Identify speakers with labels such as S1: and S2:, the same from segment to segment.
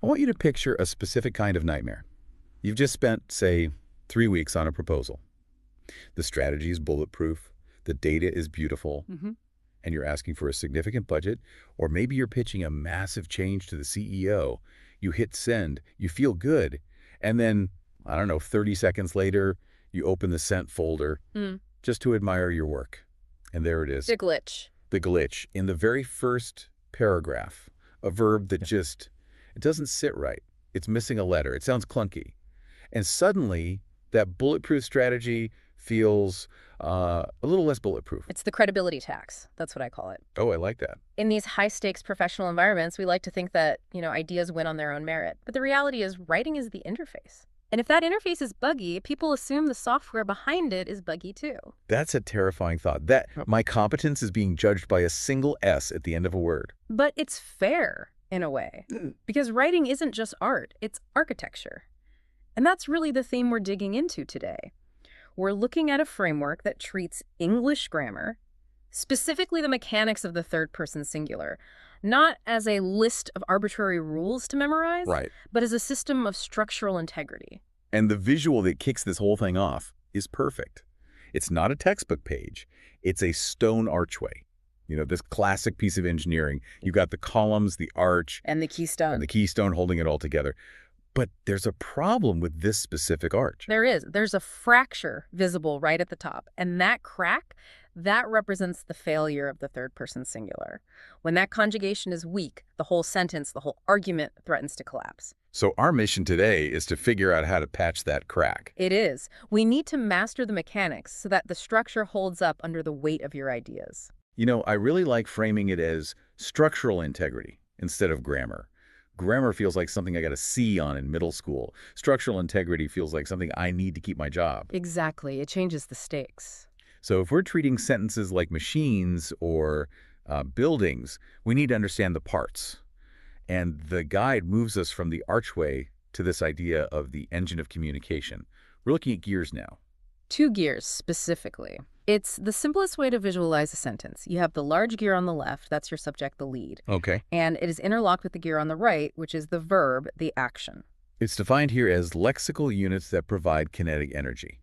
S1: I want you to picture a specific kind of nightmare. You've just spent, say, 3 weeks on a proposal. The strategy is bulletproof, the data is beautiful, and you're asking for a significant budget, or maybe you're pitching a massive change to the CEO. You hit send, you feel good, and then, I don't know, 30 seconds later, you open the sent folder just to admire your work. And there it is.
S2: The glitch.
S1: The glitch. In the very first paragraph, a verb that just, it doesn't sit right. It's missing a letter. It sounds clunky. And suddenly, that bulletproof strategy feels a little less bulletproof.
S2: It's the credibility tax. That's what I call it.
S1: Oh, I like that.
S2: In these high-stakes professional environments, we like to think that, ideas win on their own merit. But the reality is writing is the interface. And if that interface is buggy, people assume the software behind it is buggy too.
S1: That's a terrifying thought. That my competence is being judged by a single S at the end of a word.
S2: But it's fair, in a way. Because writing isn't just art, it's architecture. And that's really the theme we're digging into today. We're looking at a framework that treats English grammar, specifically the mechanics of the third-person singular, not as a list of arbitrary rules to memorize, but as a system of structural integrity.
S1: And the visual that kicks this whole thing off is perfect. It's not a textbook page. It's a stone archway. This classic piece of engineering. You've got the columns, the arch.
S2: And the keystone.
S1: And the keystone holding it all together. But there's a problem with this specific arch.
S2: There is. There's a fracture visible right at the top. And that crack, that represents the failure of the third-person singular. When that conjugation is weak, the whole sentence, the whole argument threatens to collapse.
S1: So our mission today is to figure out how to patch that crack.
S2: It is. We need to master the mechanics so that the structure holds up under the weight of your ideas.
S1: I really like framing it as structural integrity instead of grammar. Grammar feels like something I got a C on in middle school. Structural integrity feels like something I need to keep my job.
S2: Exactly. It changes the stakes.
S1: So if we're treating sentences like machines or buildings, we need to understand the parts. And the guide moves us from the archway to this idea of the engine of communication. We're looking at gears now.
S2: 2 gears, specifically. It's the simplest way to visualize a sentence. You have the large gear on the left, that's your subject, the lead.
S1: Okay.
S2: And it is interlocked with the gear on the right, which is the verb, the action.
S1: It's defined here as lexical units that provide kinetic energy,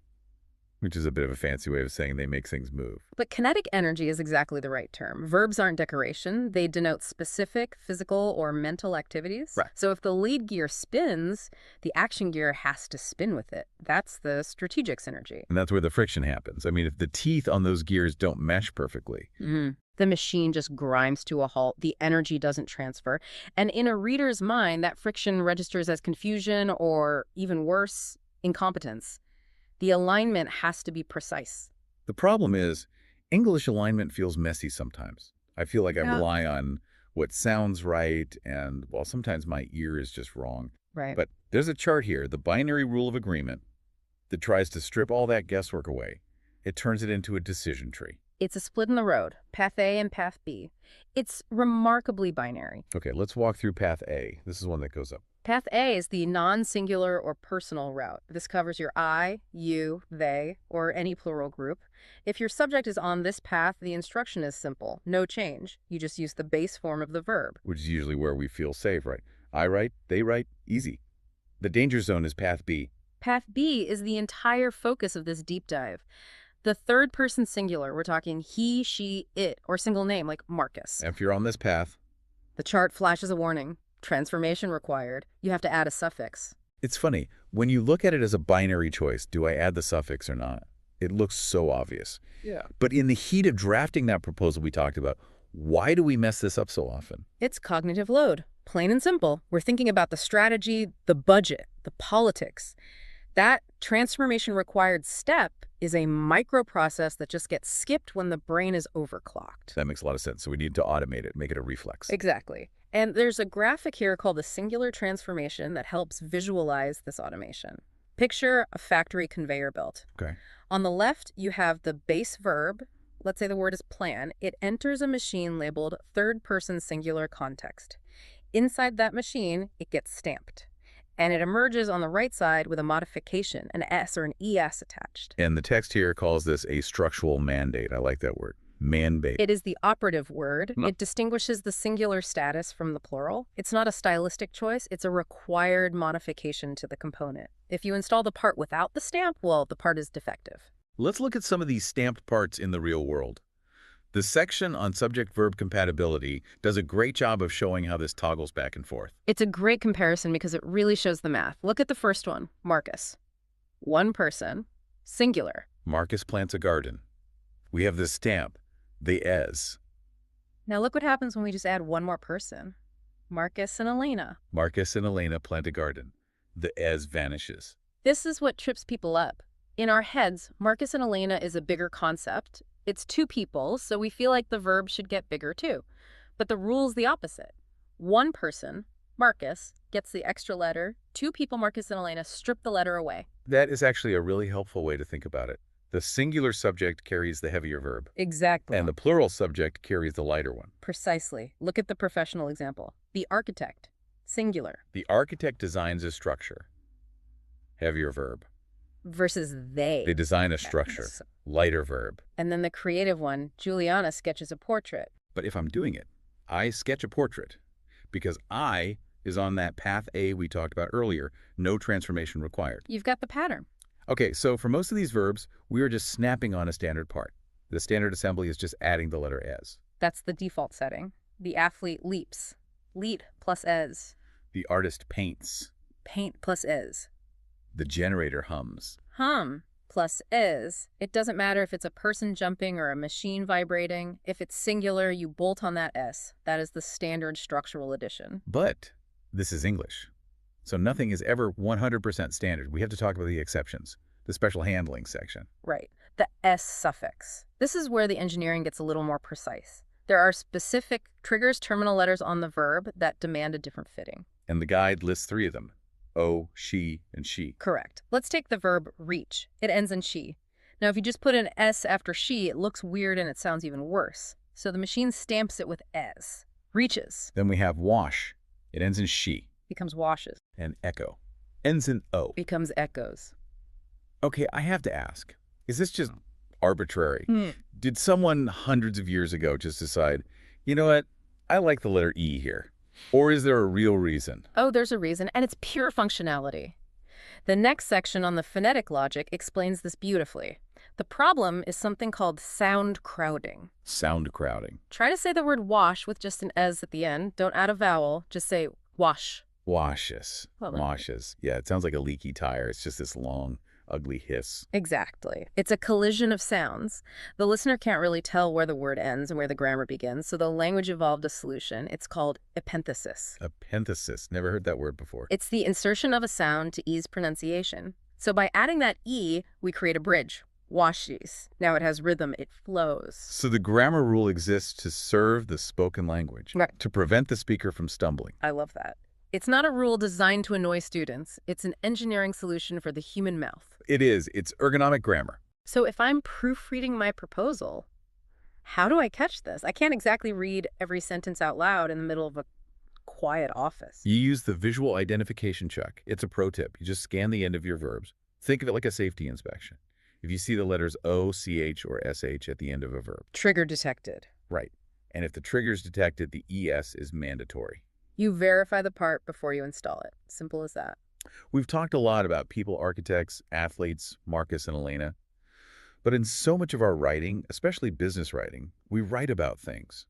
S1: which is a bit of a fancy way of saying they make things move.
S2: But kinetic energy is exactly the right term. Verbs aren't decoration. They denote specific physical or mental activities.
S1: Right.
S2: So if the lead gear spins, the action gear has to spin with it. That's the strategic synergy.
S1: And that's where the friction happens. I mean, if the teeth on those gears don't mesh perfectly.
S2: The machine just grinds to a halt. The energy doesn't transfer. And in a reader's mind, that friction registers as confusion or, even worse, incompetence. The alignment has to be precise.
S1: The problem is, English alignment feels messy sometimes. I feel like I rely on what sounds right, and, well, sometimes my ear is just wrong.
S2: Right.
S1: But there's a chart here, the binary rule of agreement, that tries to strip all that guesswork away. It turns it into a decision tree.
S2: It's a split in the road, path A and path B. It's remarkably binary.
S1: Okay, let's walk through path A. This is one that goes up.
S2: Path A is the non-singular or personal route. This covers your I, you, they, or any plural group. If your subject is on this path, the instruction is simple. No change. You just use the base form of the verb.
S1: Which is usually where we feel safe, right? I write, they write, easy. The danger zone is path B.
S2: Path B is the entire focus of this deep dive. The third-person singular, we're talking he, she, it, or single name like Marcus.
S1: If you're on this path,
S2: the chart flashes a warning. Transformation required. You have to add a suffix.
S1: It's funny. When you look at it as a binary choice, do I add the suffix or not? It looks so obvious. Yeah. But in the heat of drafting that proposal we talked about, why do we mess this up so often?
S2: It's cognitive load. Plain and simple. We're thinking about the strategy, the budget, the politics. That transformation required step is a microprocess that just gets skipped when the brain is overclocked.
S1: That makes a lot of sense. So we need to automate it, make it a reflex.
S2: Exactly. And there's a graphic here called the singular transformation that helps visualize this automation. Picture a factory conveyor belt.
S1: Okay.
S2: On the left, you have the base verb. Let's say the word is plan. It enters a machine labeled third-person singular context. Inside that machine, it gets stamped. And it emerges on the right side with a modification, an S or an ES attached.
S1: And the text here calls this a structural mandate. I like that word. Man-based.
S2: It is the operative word.
S1: No.
S2: It distinguishes the singular status from the plural. It's not a stylistic choice. It's a required modification to the component. If you install the part without the stamp, well, the part is defective.
S1: Let's look at some of these stamped parts in the real world. The section on subject-verb compatibility does a great job of showing how this toggles back and forth.
S2: It's a great comparison because it really shows the math. Look at the first one, Marcus. One person, singular.
S1: Marcus plants a garden. We have this stamp, the "es."
S2: Now look what happens when we just add one more person. Marcus and Elena.
S1: Marcus and Elena plant a garden. The "es" vanishes.
S2: This is what trips people up. In our heads, Marcus and Elena is a bigger concept. It's two people, so we feel like the verb should get bigger too. But the rule's the opposite. One person, Marcus, gets the extra letter. Two people, Marcus and Elena, strip the letter away.
S1: That is actually a really helpful way to think about it. The singular subject carries the heavier verb.
S2: Exactly.
S1: And the plural subject carries the lighter one.
S2: Precisely. Look at the professional example. The architect, singular.
S1: The architect designs a structure. Heavier verb.
S2: Versus they.
S1: They design a structure. Lighter verb.
S2: And then the creative one, Juliana sketches a portrait.
S1: But if I'm doing it, I sketch a portrait because I is on that path A we talked about earlier, no transformation required.
S2: You've got the pattern.
S1: Okay, so for most of these verbs, we are just snapping on a standard part. The standard assembly is just adding the letter "es."
S2: That's the default setting. The athlete leaps. Leap plus es.
S1: The artist paints.
S2: Paint plus es.
S1: The generator hums.
S2: Hum plus is. It doesn't matter if it's a person jumping or a machine vibrating. If it's singular, you bolt on that S. That is the standard structural addition.
S1: But this is English. So nothing is ever 100% standard. We have to talk about the exceptions, the special handling section.
S2: Right. The S suffix. This is where the engineering gets a little more precise. There are specific triggers, terminal letters on the verb that demand a different fitting.
S1: And the guide lists 3 of them. O, she, and she.
S2: Correct. Let's take the verb reach. It ends in she. Now, if you just put an S after she, it looks weird and it sounds even worse. So the machine stamps it with S. Reaches.
S1: Then we have wash. It ends in she.
S2: Becomes washes.
S1: And echo. Ends in O.
S2: Becomes echoes.
S1: Okay, I have to ask. Is this just arbitrary? Did someone hundreds of years ago just decide, you know what, I like the letter E here? Or is there a real reason?
S2: Oh, there's a reason, and it's pure functionality. The next section on the phonetic logic explains this beautifully. The problem is something called sound crowding.
S1: Sound crowding.
S2: Try to say the word wash with just an "es" at the end. Don't add a vowel. Just say wash.
S1: Washes.
S2: Well,
S1: Washes. Yeah, it sounds like a leaky tire. It's just this long, ugly hiss.
S2: Exactly. It's a collision of sounds. The listener can't really tell where the word ends and where the grammar begins, so the language evolved a solution. It's called epenthesis.
S1: Epenthesis. Never heard that word before.
S2: It's the insertion of a sound to ease pronunciation. So by adding that E, we create a bridge. Washes. Now it has rhythm. It flows.
S1: So the grammar rule exists to serve the spoken language,
S2: Right.
S1: to prevent the speaker from stumbling.
S2: I love that. It's not a rule designed to annoy students. It's an engineering solution for the human mouth.
S1: It is. It's ergonomic grammar.
S2: So if I'm proofreading my proposal, how do I catch this? I can't exactly read every sentence out loud in the middle of a quiet office.
S1: You use the visual identification check. It's a pro tip. You just scan the end of your verbs. Think of it like a safety inspection. If you see the letters O, CH, or SH at the end of a verb.
S2: Trigger detected.
S1: Right. And if the trigger's detected, the ES is mandatory.
S2: You verify the part before you install it. Simple as that.
S1: We've talked a lot about people, architects, athletes, Marcus and Elena. But in so much of our writing, especially business writing, we write about things.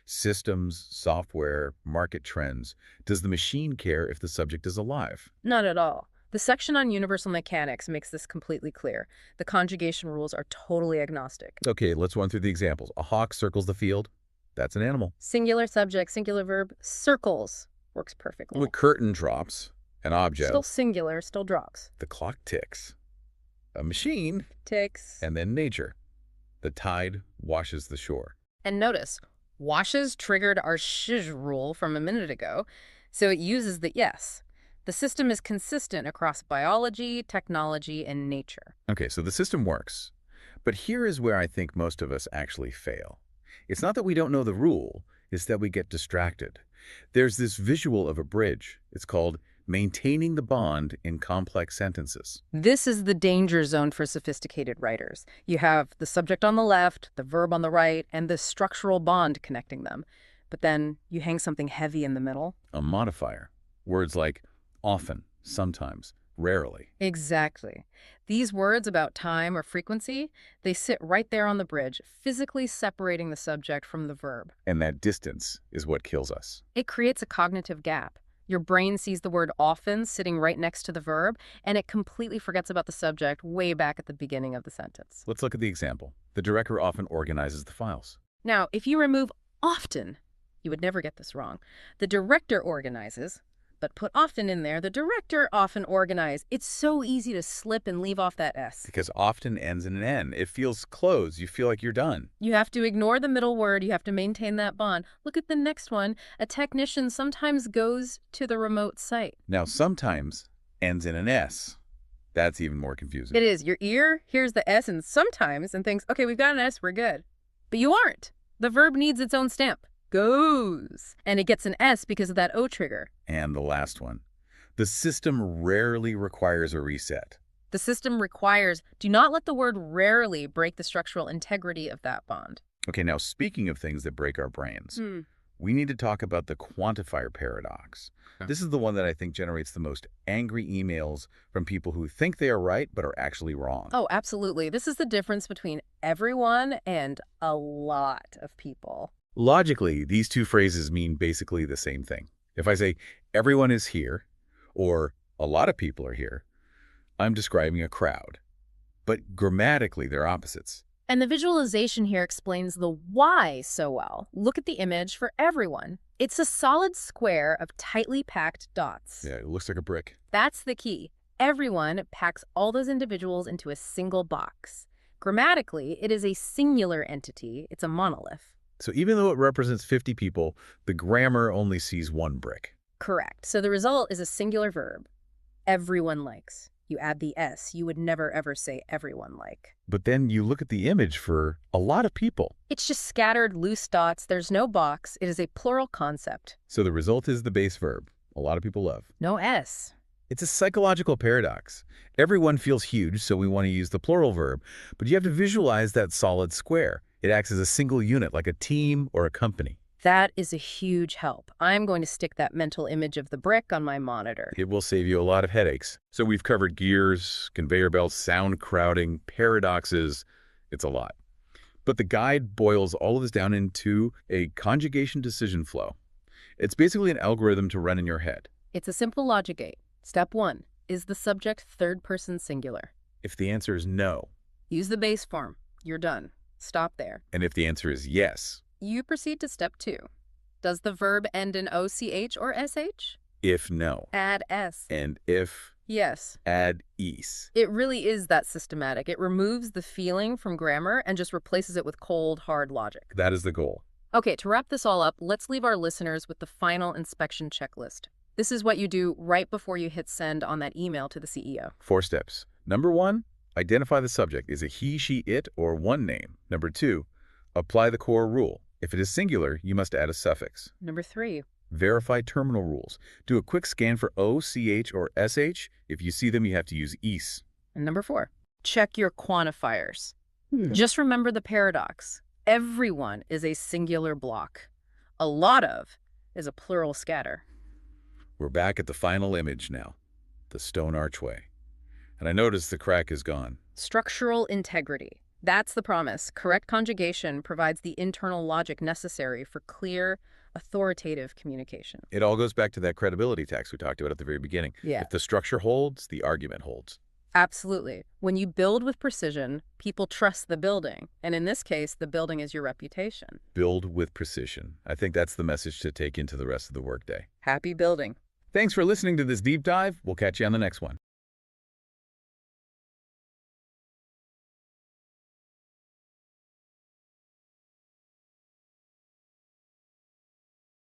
S1: Systems, software, market trends. Does the machine care if the subject is alive?
S2: Not at all. The section on universal mechanics makes this completely clear. The conjugation rules are totally agnostic.
S1: Okay, let's run through the examples. A hawk circles the field. That's an animal.
S2: Singular subject, singular verb, circles. Works perfectly.
S1: The curtain drops. An object.
S2: Still singular, still drops.
S1: The clock ticks. A machine.
S2: Ticks.
S1: And then nature. The tide washes the shore.
S2: And notice, washes triggered our shiz rule from a minute ago, so it uses the yes. The system is consistent across biology, technology, and nature.
S1: Okay, so the system works. But here is where I think most of us actually fail. It's not that we don't know the rule, it's that we get distracted. There's this visual of a bridge. It's called maintaining the bond in complex sentences.
S2: This is the danger zone for sophisticated writers. You have the subject on the left, the verb on the right, and the structural bond connecting them. But then you hang something heavy in the middle.
S1: A modifier. Words like often, sometimes, rarely.
S2: Exactly. These words about time or frequency, they sit right there on the bridge, physically separating the subject from the verb.
S1: And that distance is what kills us.
S2: It creates a cognitive gap. Your brain sees the word often sitting right next to the verb, and it completely forgets about the subject way back at the beginning of the sentence.
S1: Let's look at the example. The director often organizes the files.
S2: Now, if you remove often, you would never get this wrong. The director organizes, but put often in there. The director often organize. It's so easy to slip and leave off that S.
S1: Because often ends in an N. It feels closed. You feel like you're done.
S2: You have to ignore the middle word. You have to maintain that bond. Look at the next one. A technician sometimes goes to the remote site.
S1: Now, sometimes ends in an S. That's even more confusing.
S2: It is. Your ear hears the S and sometimes and thinks, okay, we've got an S, we're good. But you aren't. The verb needs its own stamp. Goes. And it gets an S because of that O trigger.
S1: And the last one. The system rarely requires a reset.
S2: The system requires, do not let the word rarely break the structural integrity of that bond.
S1: Okay, now speaking of things that break our brains, we need to talk about the quantifier paradox. This is the one that I think generates the most angry emails from people who think they are right but are actually wrong.
S2: Oh, absolutely. This is the difference between everyone and a lot of people.
S1: Logically, these two phrases mean basically the same thing. If I say, everyone is here, or a lot of people are here, I'm describing a crowd. But grammatically, they're opposites.
S2: And the visualization here explains the why so well. Look at the image for everyone. It's a solid square of tightly packed dots.
S1: Yeah, it looks like a brick.
S2: That's the key. Everyone packs all those individuals into a single box. Grammatically, it is a singular entity. It's a monolith.
S1: So even though it represents 50 people, the grammar only sees one brick.
S2: Correct. So the result is a singular verb. Everyone likes. You add the S. You would never, ever say everyone like.
S1: But then you look at the image for a lot of people.
S2: It's just scattered loose dots. There's no box. It is a plural concept.
S1: So the result is the base verb. A lot of people love.
S2: No S.
S1: It's a psychological paradox. Everyone feels huge, so we want to use the plural verb. But you have to visualize that solid square. It acts as a single unit, like a team or a company.
S2: That is a huge help. I'm going to stick that mental image of the brick on my monitor.
S1: It will save you a lot of headaches. So we've covered gears, conveyor belts, sound crowding, paradoxes. It's a lot. But the guide boils all of this down into a conjugation decision flow. It's basically an algorithm to run in your head.
S2: It's a simple logic gate. Step 1. Is the subject third-person singular?
S1: If the answer is no,
S2: Use the base form. You're done. Stop there.
S1: and if the answer is yes,
S2: You proceed to step 2. Does the verb end in OCH or SH?
S1: if no,
S2: Add S.
S1: and if,
S2: Yes.
S1: add is.
S2: It really is that systematic. It removes the feeling from grammar and just replaces it with cold, hard logic.
S1: That is the goal.
S2: Okay, to wrap this all up, let's leave our listeners with the final inspection checklist. This is what you do right before you hit send on that email to the CEO.
S1: 4 steps. Number 1, identify the subject. Is it he, she, it, or one name? Number 2, apply the core rule. If it is singular, you must add a suffix.
S2: Number 3.
S1: Verify terminal rules. Do a quick scan for O, CH, or SH. If you see them, you have to use is.
S2: And number 4. Check your quantifiers. Just remember the paradox. Everyone is a singular block. A lot of is a plural scatter.
S1: We're back at the final image now, the stone archway. And I notice the crack is gone.
S2: Structural integrity. That's the promise. Correct conjugation provides the internal logic necessary for clear, authoritative communication.
S1: It all goes back to that credibility tax we talked about at the very beginning.
S2: Yeah.
S1: If the structure holds, the argument holds.
S2: Absolutely. When you build with precision, people trust the building. And in this case, the building is your reputation.
S1: Build with precision. I think that's the message to take into the rest of the workday.
S2: Happy building.
S1: Thanks for listening to this deep dive. We'll catch you on the next one.